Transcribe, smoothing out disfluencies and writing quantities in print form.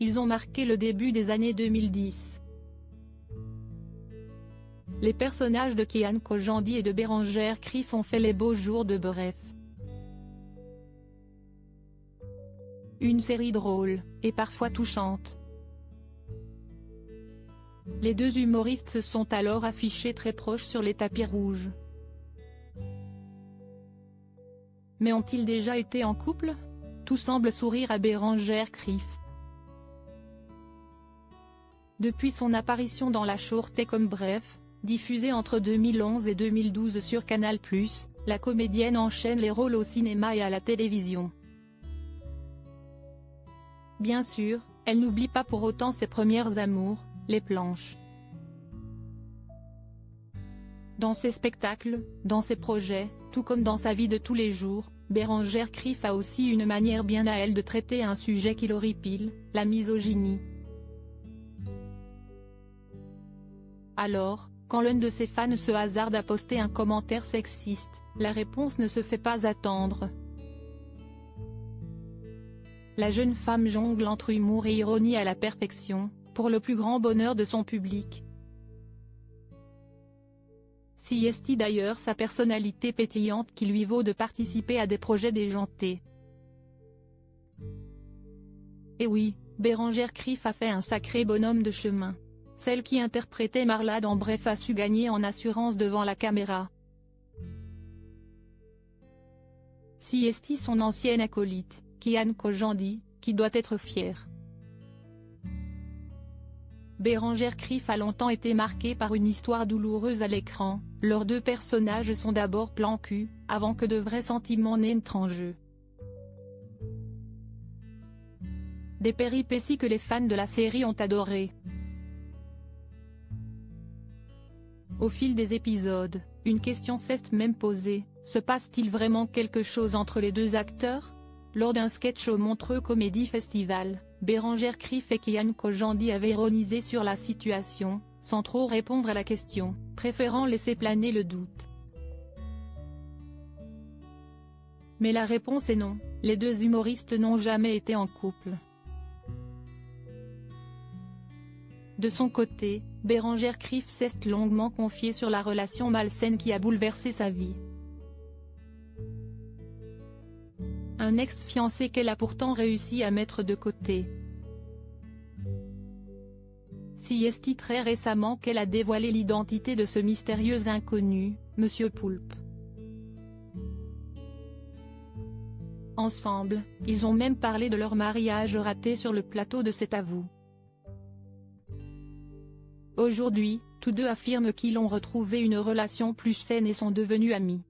ils ont marqué le début des années 2010. Les personnages de Kian Kojandi et de Bérengère Krief ont fait les beaux jours de Bref. Une série drôle, et parfois touchante. Les deux humoristes se sont alors affichés très proches sur les tapis rouges. Mais ont-ils déjà été en couple? Tout semble sourire à Bérengère Krief. Depuis son apparition dans la Shortcom Bref, diffusée entre 2011 et 2012 sur Canal+, la comédienne enchaîne les rôles au cinéma et à la télévision. Bien sûr, elle n'oublie pas pour autant ses premières amours, les planches. Dans ses spectacles, dans ses projets, tout comme dans sa vie de tous les jours, Bérengère Krief a aussi une manière bien à elle de traiter un sujet qui l'horripile, la misogynie. Alors, quand l'un de ses fans se hasarde à poster un commentaire sexiste, la réponse ne se fait pas attendre. La jeune femme jongle entre humour et ironie à la perfection, pour le plus grand bonheur de son public. Si est d'ailleurs sa personnalité pétillante qui lui vaut de participer à des projets déjantés. Et oui, Bérengère Krief a fait un sacré bonhomme de chemin. Celle qui interprétait Marla dans Bref a su gagner en assurance devant la caméra. Si est son ancienne acolyte, Kian Kojandi, qui doit être fière. Bérengère Krief a longtemps été marquée par une histoire douloureuse à l'écran, leurs deux personnages sont d'abord plan cul, avant que de vrais sentiments n'entrent en jeu. Des péripéties que les fans de la série ont adorées. Au fil des épisodes, une question s'est même posée, se passe-t-il vraiment quelque chose entre les deux acteurs? Lors d'un sketch au Montreux Comedy Festival, Bérengère Krief et Kian Kojandi avaient ironisé sur la situation, sans trop répondre à la question, préférant laisser planer le doute. Mais la réponse est non, les deux humoristes n'ont jamais été en couple. De son côté, Bérengère Krief s'est longuement confiée sur la relation malsaine qui a bouleversé sa vie. Un ex-fiancé qu'elle a pourtant réussi à mettre de côté. Si est très récemment qu'elle a dévoilé l'identité de ce mystérieux inconnu, Monsieur Poulpe. Ensemble, ils ont même parlé de leur mariage raté sur le plateau de C'est à vous. Aujourd'hui, tous deux affirment qu'ils ont retrouvé une relation plus saine et sont devenus amis.